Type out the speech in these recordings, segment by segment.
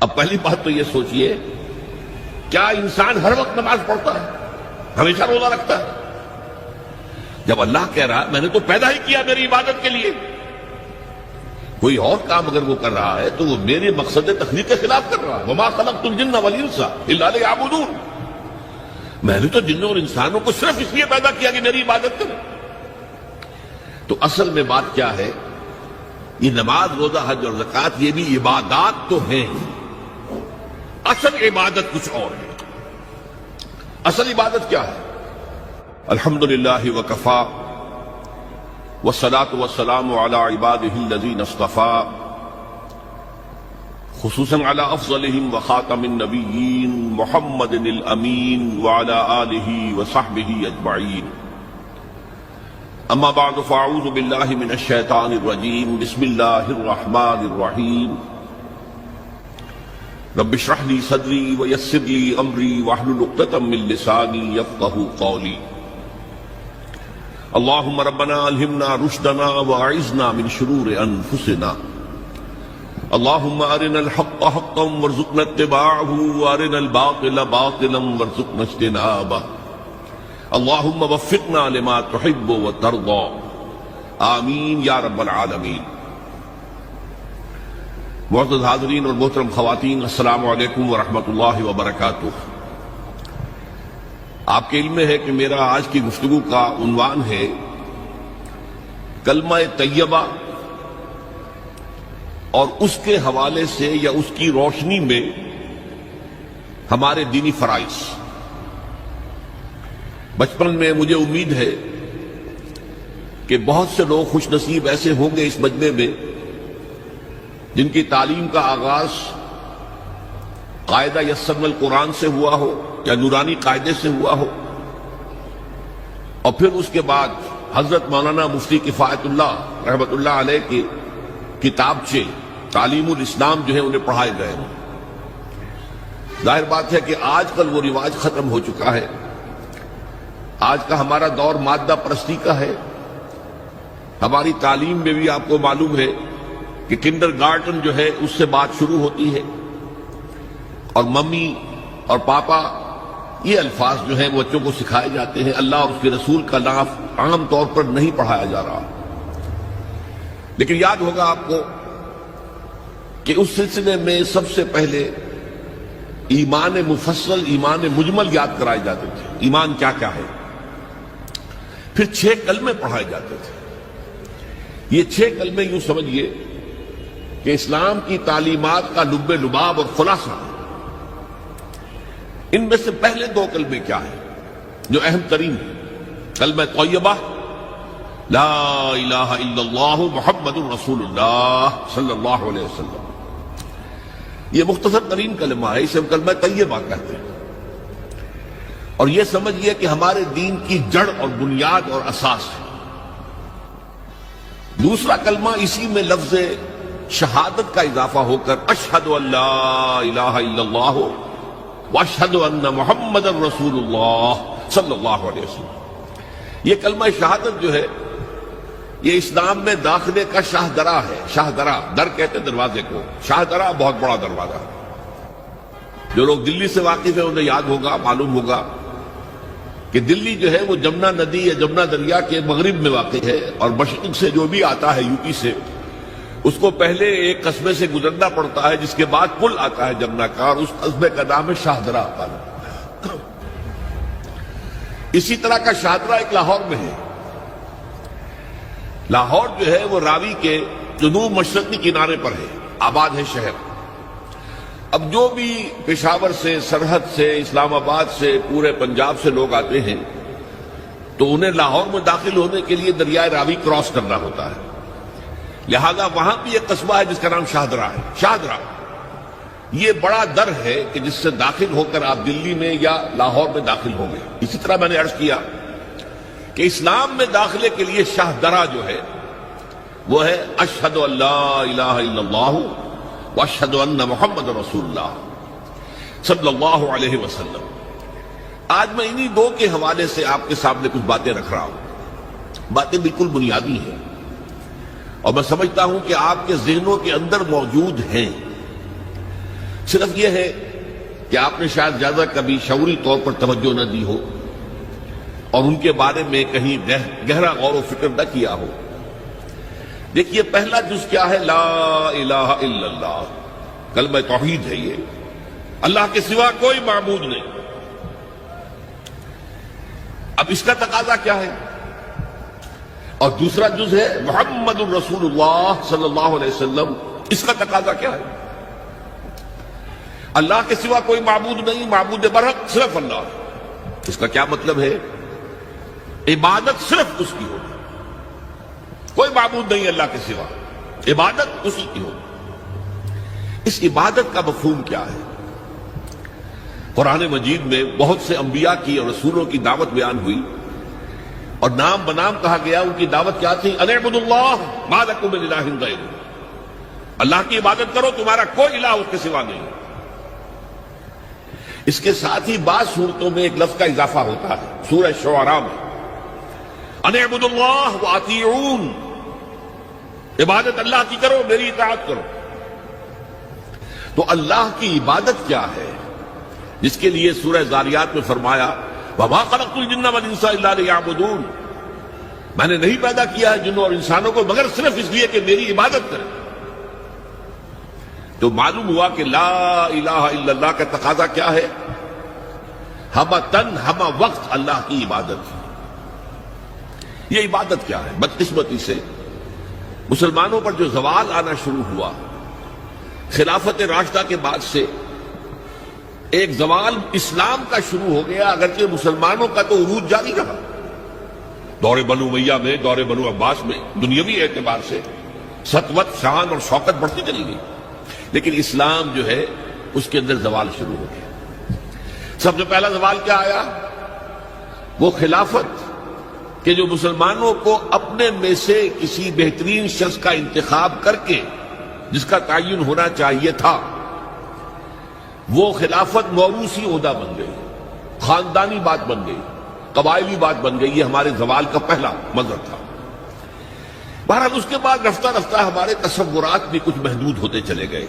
اب پہلی بات تو یہ سوچئے، کیا انسان ہر وقت نماز پڑھتا ہے؟ ہمیشہ روزہ رکھتا ہے؟ جب اللہ کہہ رہا ہے میں نے تو پیدا ہی کیا میری عبادت کے لیے، کوئی اور کام اگر وہ کر رہا ہے تو وہ میرے مقصد تخلیق کے خلاف کر رہا ہے۔ وَمَا خَلَقْتُ الْجِنَّ وَالْإِنسَ إِلَّا لِيَعْبُدُونِ، میں نے تو جنوں اور انسانوں کو صرف اس لیے پیدا کیا کہ میری عبادت کریں۔ تو اصل میں بات کیا ہے؟ یہ نماز، روزہ، حج اور زکوٰۃ یہ بھی عبادات تو ہیں، اصل عبادت کچھ اور ہے۔ اصل عبادت کیا ہے؟ الحمدللہ وکفا والصلاة والسلام علی عبادہ الذین اصطفیٰ، خصوصاً علی افضلہم وخاتم النبیین محمد الامین وعلی آلہ وصحبہ اجمعین۔ اما بعد فاعوذ باللہ من الشیطان الرجیم، بسم اللہ الرحمن الرحیم۔ رب اشرح لی صدری ویسر لی امری واحلل عقدۃ من لسانی یفقہوا قولی۔ اللہم ربنا الہمنا رشدنا واعذنا من شرور انفسنا۔ اللہم ارنا الحق حقا وارزقنا اتباعہ وارنا الباطل باطلا وارزقنا اجتنابہ۔ اللہم وفقنا لما تحب وترضى، آمین یا رب العالمین۔ معزز حاضرین اور محترم خواتین، السلام علیکم ورحمۃ اللہ وبرکاتہ۔ آپ کے علم میں ہے کہ میرا آج کی گفتگو کا عنوان ہے کلمہ طیبہ، اور اس کے حوالے سے یا اس کی روشنی میں ہمارے دینی فرائض۔ بچپن میں مجھے امید ہے کہ بہت سے لوگ خوش نصیب ایسے ہوں گے اس مجمع میں جن کی تعلیم کا آغاز قاعدہ یسرنا القرآن سے ہوا ہو یا نورانی قاعدے سے ہوا ہو، اور پھر اس کے بعد حضرت مولانا مفتی کفایت اللہ رحمۃ اللہ علیہ کی کتابچے تعلیم الاسلام جو ہے انہیں پڑھائے گئے ہوں۔ ظاہر بات ہے کہ آج کل وہ رواج ختم ہو چکا ہے۔ آج کا ہمارا دور مادہ پرستی کا ہے۔ ہماری تعلیم میں بھی آپ کو معلوم ہے کہ کنڈر گارڈن جو ہے اس سے بات شروع ہوتی ہے، اور ممی اور پاپا یہ الفاظ جو ہیں وہ بچوں کو سکھائے جاتے ہیں۔ اللہ اور اس کے رسول کا نام عام طور پر نہیں پڑھایا جا رہا۔ لیکن یاد ہوگا آپ کو کہ اس سلسلے میں سب سے پہلے ایمان مفصل، ایمان مجمل یاد کرائے جاتے تھے۔ ایمان کیا کیا ہے؟ پھر 6 کلمے پڑھائے جاتے تھے۔ یہ 6 کلمے یوں سمجھیے کہ اسلام کی تعلیمات کا لب لباب اور خلاصہ۔ ان میں سے پہلے 2 کلمے کیا ہیں جو اہم ترین ہیں؟ کلمہ طیبہ، لا الہ الا اللہ محمد رسول اللہ صلی اللہ علیہ وسلم۔ یہ مختصر ترین کلمہ ہے، اسے ہم کلمہ طیبہ کہتے ہیں۔ اور یہ سمجھیے کہ ہمارے دین کی جڑ اور بنیاد اور اساس ہے۔ دوسرا کلمہ اسی میں لفظ شہادت کا اضافہ ہو کر اشہد ان لا الہ الا اللہ واشہد ان محمد رسول اللہ صلی اللہ علیہ وسلم۔ یہ کلمہ شہادت جو ہے یہ اسلام میں داخلے کا شاہ درا ہے۔ شاہ درا، در کہتے ہیں دروازے کو، شاہ درا بہت بڑا دروازہ ہے۔ جو لوگ دلی سے واقف ہیں انہیں یاد ہوگا، معلوم ہوگا کہ دلی جو ہے وہ جمنا ندی یا جمنا دریا کے مغرب میں واقع ہے، اور مشرق سے جو بھی آتا ہے یو پی سے، اس کو پہلے ایک قصبے سے گزرنا پڑتا ہے جس کے بعد پل آتا ہے جمنا کا، اور اس قصبے کا نام ہے شاہ درا پل۔ اسی طرح کا شاہ درا ایک لاہور میں ہے۔ لاہور جو ہے وہ راوی کے جنوب مشرقی کنارے پر ہے، آباد ہے شہر۔ اب جو بھی پشاور سے، سرحد سے، اسلام آباد سے، پورے پنجاب سے لوگ آتے ہیں تو انہیں لاہور میں داخل ہونے کے لیے دریائے راوی کراس کرنا ہوتا ہے، لہذا وہاں بھی ایک قصبہ ہے جس کا نام شاہ درا ہے۔ شاہ درا یہ بڑا در ہے کہ جس سے داخل ہو کر آپ دلی میں یا لاہور میں داخل ہوں گے۔ اسی طرح میں نے عرض کیا کہ اسلام میں داخلے کے لیے شاہ درا جو ہے وہ ہے اشہد ان لا الہ الا اللہ واشہد ان محمد رسول اللہ صلی اللہ علیہ وسلم۔ آج میں انہی 2 کے حوالے سے آپ کے سامنے کچھ باتیں رکھ رہا ہوں۔ باتیں بالکل بنیادی ہیں، اور میں سمجھتا ہوں کہ آپ کے ذہنوں کے اندر موجود ہیں۔ صرف یہ ہے کہ آپ نے شاید زیادہ کبھی شعوری طور پر توجہ نہ دی ہو اور ان کے بارے میں کہیں گہرا غور و فکر نہ کیا ہو۔ دیکھیے پہلا جز کیا ہے؟ لا الہ الا اللہ، کلمہ توحید ہے یہ، اللہ کے سوا کوئی معبود نہیں۔ اب اس کا تقاضا کیا ہے؟ اور دوسرا جز ہے محمد الرسول اللہ صلی اللہ علیہ وسلم، اس کا تقاضا کیا ہے؟ اللہ کے سوا کوئی معبود نہیں، معبود برحق صرف اللہ۔ اس کا کیا مطلب ہے؟ عبادت صرف اس کی ہوگی، کوئی معبود نہیں اللہ کے سوا، عبادت اسی کی ہوگی۔ اس عبادت کا مفہوم کیا ہے؟ قرآن مجید میں بہت سے انبیاء کی اور رسولوں کی دعوت بیان ہوئی اور نام بنام کہا گیا۔ ان کی دعوت کیا تھی؟ ان اعبدوا اللہ ما لکم من الہ غیرہ، اللہ کی عبادت کرو، تمہارا کوئی الہ اس کے سوا نہیں۔ اس کے ساتھ ہی بعض صورتوں میں ایک لفظ کا اضافہ ہوتا ہے، سورہ شعراء میں ان اعبدوا اللہ واطیعون، عبادت اللہ کی کرو، میری اطاعت کرو۔ تو اللہ کی عبادت کیا ہے جس کے لیے سورہ ذاریات میں فرمایا وَمَا خَلَقْتُ الْجِنَّ وَالْإِنسَ إِلَّا لِيَعْبُدُونَ، میں نے نہیں پیدا کیا ہے جنوں اور انسانوں کو مگر صرف اس لیے کہ میری عبادت کریں۔ تو معلوم ہوا کہ لا الہ الا اللہ کا تقاضا کیا ہے؟ ہمہ تن ہمہ وقت اللہ کی عبادت۔ یہ عبادت کیا ہے؟ بدقسمتی سے مسلمانوں پر جو زوال آنا شروع ہوا خلافت راشدہ کے بعد سے، ایک زوال اسلام کا شروع ہو گیا، اگرچہ مسلمانوں کا تو عروج جاری رہا۔ دور بنو امیہ میں، دور بنو عباس میں دنیاوی اعتبار سے سطوت، شان اور شوکت بڑھتی چلی گئی، لیکن اسلام جو ہے اس کے اندر زوال شروع ہو گیا۔ سب سے پہلا زوال کیا آیا؟ وہ خلافت کہ جو مسلمانوں کو اپنے میں سے کسی بہترین شخص کا انتخاب کر کے جس کا تعین ہونا چاہیے تھا، وہ خلافت موروثی عہدہ بن گئی، خاندانی بات بن گئی، قبائلی بات بن گئی۔ یہ ہمارے زوال کا پہلا منظر تھا۔ بہرحال اس کے بعد رفتہ رفتہ ہمارے تصورات بھی کچھ محدود ہوتے چلے گئے،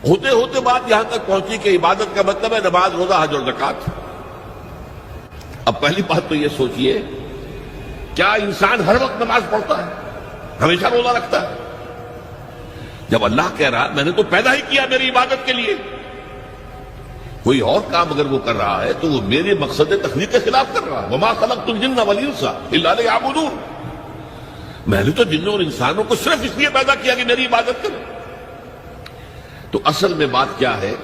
ہوتے ہوتے بات یہاں تک پہنچی کہ عبادت کا مطلب ہے نماز، روزہ، حج اور زکوٰۃ۔ اب پہلی بات تو یہ سوچئے، کیا انسان ہر وقت نماز پڑھتا ہے، ہمیشہ روزہ رکھتا ہے؟ جب اللہ کہہ رہا میں نے تو پیدا ہی کیا میری عبادت کے لیے، کوئی اور کام اگر وہ کر رہا ہے تو وہ میرے مقصد تخلیق کے خلاف کر رہا ہے۔ وَمَا خَلَقْتُ الْجِنَّ وَالْإِنسَ إِلَّا لِيَعْبُدُونَ، میں نے تو جنوں اور انسانوں کو صرف اس لیے پیدا کیا کہ میری عبادت کریں۔ تو اصل میں بات کیا ہے؟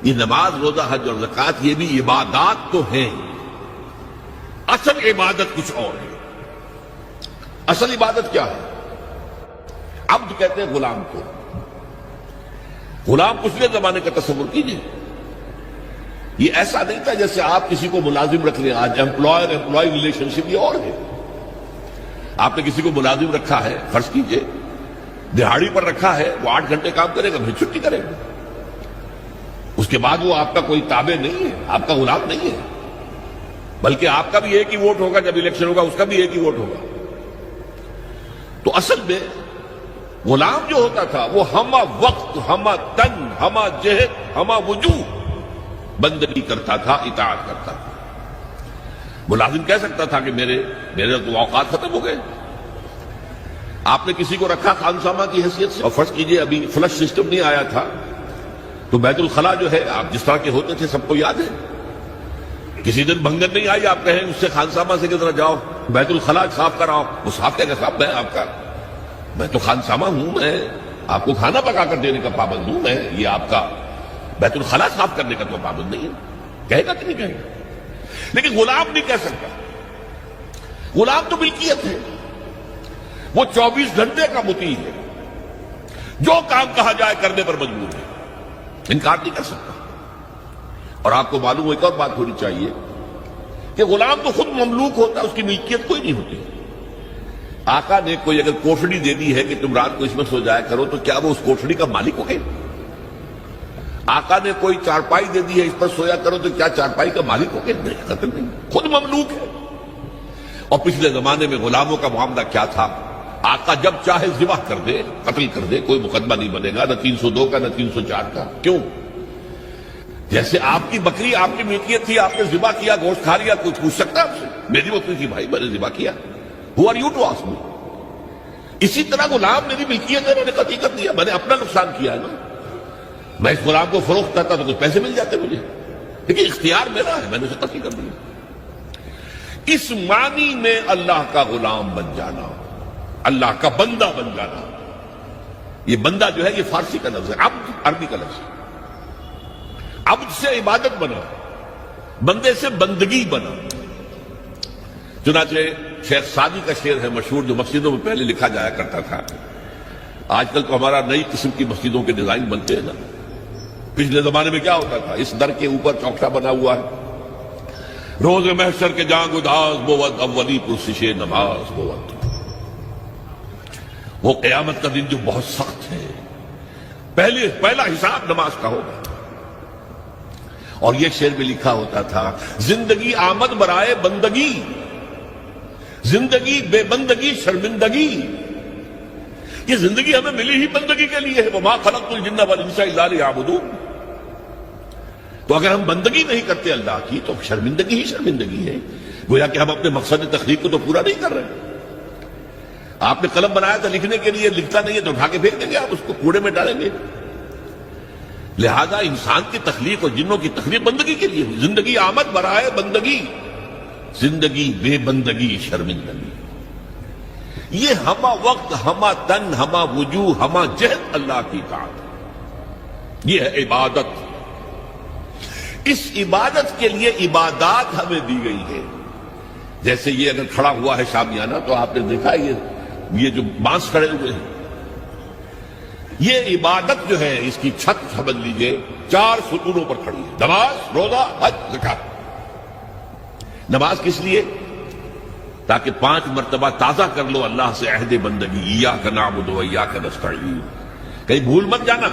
یہ نماز، روزہ، حج اور زکوٰۃ یہ بھی عبادات تو ہیں، اصل عبادت کچھ اور ہے۔ اصل عبادت کیا ہے؟ عبد کہتے ہیں غلام کو۔ غلام پچھلے زمانے کا تصور کیجیے، یہ ایسا نہیں تھا جیسے آپ کسی کو ملازم رکھ لیں۔ آج امپلائر امپلائی ریلیشن شپ یہ اور ہے۔ آپ نے کسی کو ملازم رکھا ہے، فرض کیجئے دہاڑی پر رکھا ہے، وہ 8 گھنٹے کام کرے گا پھر چھٹی کرے گا، اس کے بعد وہ آپ کا کوئی تابع نہیں ہے، آپ کا غلام نہیں ہے، بلکہ آپ کا بھی ایک ہی ووٹ ہوگا، جب الیکشن ہوگا اس کا بھی ایک ہی ووٹ ہوگا۔ تو اصل میں غلام جو ہوتا تھا وہ ہمہ وقت، ہمہ تن، ہمہ جہد، ہمہ وجوہ بندگی کرتا تھا، اطاعت کرتا تھا۔ ملازم کہہ سکتا تھا کہ میرے تو اوقات ختم ہو گئے۔ آپ نے کسی کو رکھا خانسامہ کی حیثیت سے، اور فرض کیجئے ابھی فلش سسٹم نہیں آیا تھا تو بیت الخلاء جو ہے آپ جس طرح کے ہوتے تھے سب کو یاد ہے۔ کسی دن بھنگن نہیں آئی، آپ کہیں اس سے خانسامہ سے کدھر جاؤ بیت الخلاء صاف کراؤ، وہ صاف کہے گا صاحب میں آپ کا، میں تو خانسامہ ہوں، میں آپ کو کھانا پکا کر دینے کا پابند ہوں، میں یہ آپ کا بیت الخلاء صاف کرنے کا تو پابند نہیں ہے۔ کہے گا کہ نہیں کہے گا؟ لیکن غلام نہیں کہہ سکتا۔ غلام تو ملکیت ہے، وہ 24 گھنٹے کا مطیع ہے، جو کام کہا جائے کرنے پر مجبور ہے، انکار نہیں کر سکتا۔ اور آپ کو معلوم ہو ایک اور بات ہونی چاہیے کہ غلام تو خود مملوک ہوتا ہے، اس کی ملکیت کوئی نہیں ہوتی۔ آقا نے کوئی اگر کوٹھڑی دے دی ہے کہ تم رات کو اس میں سو جایا کرو تو کیا وہ اس کوٹھڑی کا مالک ہو گئے؟ آقا نے کوئی چارپائی دے دی ہے اس پر سویا کرو تو کیا چارپائی کا مالک ہو گئے؟ نہیں، قطعاً نہیں، خود مملوک ہے۔ اور پچھلے زمانے میں غلاموں کا معاملہ کیا تھا؟ آقا جب چاہے ذبح کر دے، قتل کر دے، کوئی مقدمہ نہیں بنے گا، نہ 302 کا نہ 304 کا۔ کیوں؟ جیسے آپ کی بکری آپ کی ملکیت تھی، آپ نے ذبح کیا، گوشت کھا لیا، کوئی پوچھ سکتا ہے آپ سے؟ میری بکری تھی بھائی، میں نے ذبح کیا، Who are you to ask me؟ اسی طرح غلام میری ملکیت ہے، انہوں نے قتل کر دیا، میں نے اپنا نقصان کیا ہے نا۔ میں اس غلام کو فروخت کرتا تو کچھ پیسے مل جاتے مجھے، لیکن اختیار میرا ہے، میں نے اسے قتل کر دیا۔ اس معنی میں اللہ کا غلام بن جانا، اللہ کا بندہ بن جانا۔ یہ بندہ جو ہے یہ فارسی کا لفظ ہے، عبد عربی کا لفظ ہے۔ عبد سے عبادت بنا، بندے سے بندگی بنا۔ چنانچہ شیخ سعدی کا شعر ہے مشہور، جو مسجدوں میں پہلے لکھا جایا کرتا تھا۔ آج کل تو ہمارا نئی قسم کی مسجدوں کے ڈیزائن بنتے ہیں نا، پچھلے زمانے میں کیا ہوتا تھا؟ اس در کے اوپر چوکٹا بنا ہوا ہے، روز محشر کے جان گداز بود اولی پرسش نماز بود۔ وہ قیامت کا دن جو بہت سخت ہے، پہلا حساب نماز کا ہوگا۔ اور یہ شعر بھی لکھا ہوتا تھا، زندگی آمد برائے بندگی، زندگی بے بندگی شرمندگی۔ یہ زندگی ہمیں ملی ہی بندگی کے لیے ہے، وما خلقت الجن والانس الا لیعبدون۔ تو اگر ہم بندگی نہیں کرتے اللہ کی تو شرمندگی ہی شرمندگی ہے، گویا کہ ہم اپنے مقصد تخلیق کو تو پورا نہیں کر رہے۔ آپ نے قلم بنایا تھا لکھنے کے لیے، لکھتا نہیں ہے تو اٹھا کے پھینک دیں گے، آپ اس کو کوڑے میں ڈالیں گے۔ لہذا انسان کی تخلیق اور جنوں کی تخلیق بندگی کے لیے ہوئی۔ زندگی آمد برائے بندگی، زندگی بے بندگی شرمندگی۔ یہ ہما وقت، ہما تن، ہما وجوہ، ہما جہد اللہ کی اطاعت، یہ ہے عبادت۔ اس عبادت کے لیے عبادات ہمیں دی گئی ہے۔ جیسے یہ اگر کھڑا ہوا ہے شامیانہ تو آپ نے دیکھا یہ جو بانس کھڑے ہوئے ہیں، یہ عبادت جو ہے اس کی چھت سمجھ لیجئے 4 ستونوں پر کھڑی ہے، نماز، روزہ، حج، زکات۔ نماز کس لیے؟ تاکہ 5 مرتبہ تازہ کر لو اللہ سے عہد بندگی، ایاک نعبد و ایاک نستعین۔ کہیں بھول مت جانا،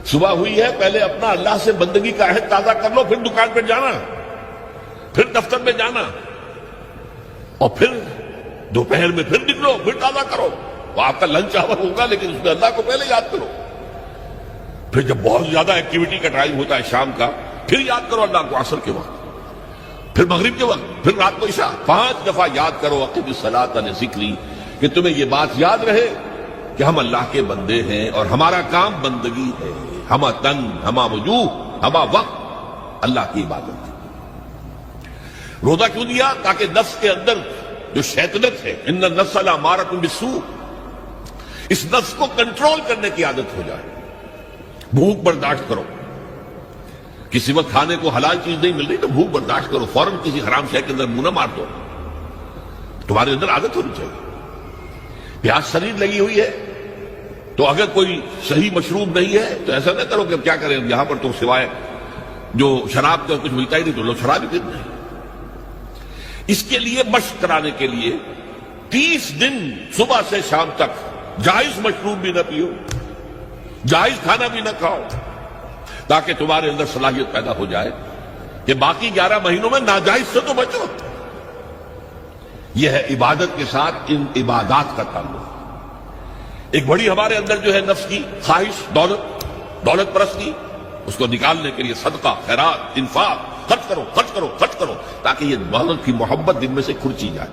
صبح ہوئی ہے پہلے اپنا اللہ سے بندگی کا عہد تازہ کر لو، پھر دکان پہ جانا، پھر دفتر میں جانا، اور پھر دوپہر میں پھر نکلو، پھر تازہ کرو۔ وہ آپ کا لنچ آور ہوگا لیکن اس میں اللہ کو پہلے یاد کرو۔ پھر جب بہت زیادہ ایکٹیویٹی کا ٹائم ہوتا ہے شام کا، پھر یاد کرو اللہ کو عصر کے وقت، پھر مغرب کے وقت، پھر رات کو عشاء۔ 5 دفعہ یاد کرو اقم الصلاۃ لذکری، کہ تمہیں یہ بات یاد رہے کہ ہم اللہ کے بندے ہیں اور ہمارا کام بندگی ہے، ہما تن، ہما وجوہ، ہما وقت اللہ کی عبادت۔ روزہ کیوں دیا؟ تاکہ نفس کے اندر جو شیطنت ہے، ان النفس لامارۃ بالسوء، اس نفس کو کنٹرول کرنے کی عادت ہو جائے۔ بھوک برداشت کرو، کسی وقت کھانے کو حلال چیز نہیں مل رہی تو بھوک برداشت کرو، فوراً کسی حرام شے کے اندر منہ نہ مار دو، تمہارے اندر عادت ہونی چاہیے۔ پیاس شدید لگی ہوئی ہے تو اگر کوئی صحیح مشروب نہیں ہے تو ایسا نہ کرو کہ کیا کریں، یہاں پر تو سوائے جو شراب کا کچھ ملتا ہی نہیں تو لوگ شراب ہی پیتے ہیں۔ اس کے لیے مشق کرانے کے لیے 30 دن صبح سے شام تک جائز مشروب بھی نہ پیو، جائز کھانا بھی نہ کھاؤ، تاکہ تمہارے اندر صلاحیت پیدا ہو جائے کہ باقی 11 مہینوں میں ناجائز سے تو بچو۔ یہ ہے عبادت کے ساتھ ان عبادات کا تعلق۔ ایک بڑی ہمارے اندر جو ہے نفس کی خواہش، دولت پرستی، اس کو نکالنے کے لیے صدقہ، خیرات، انفاق، خرچ کرو، تاکہ یہ دولت کی محبت دل میں سے کھرچی جائے۔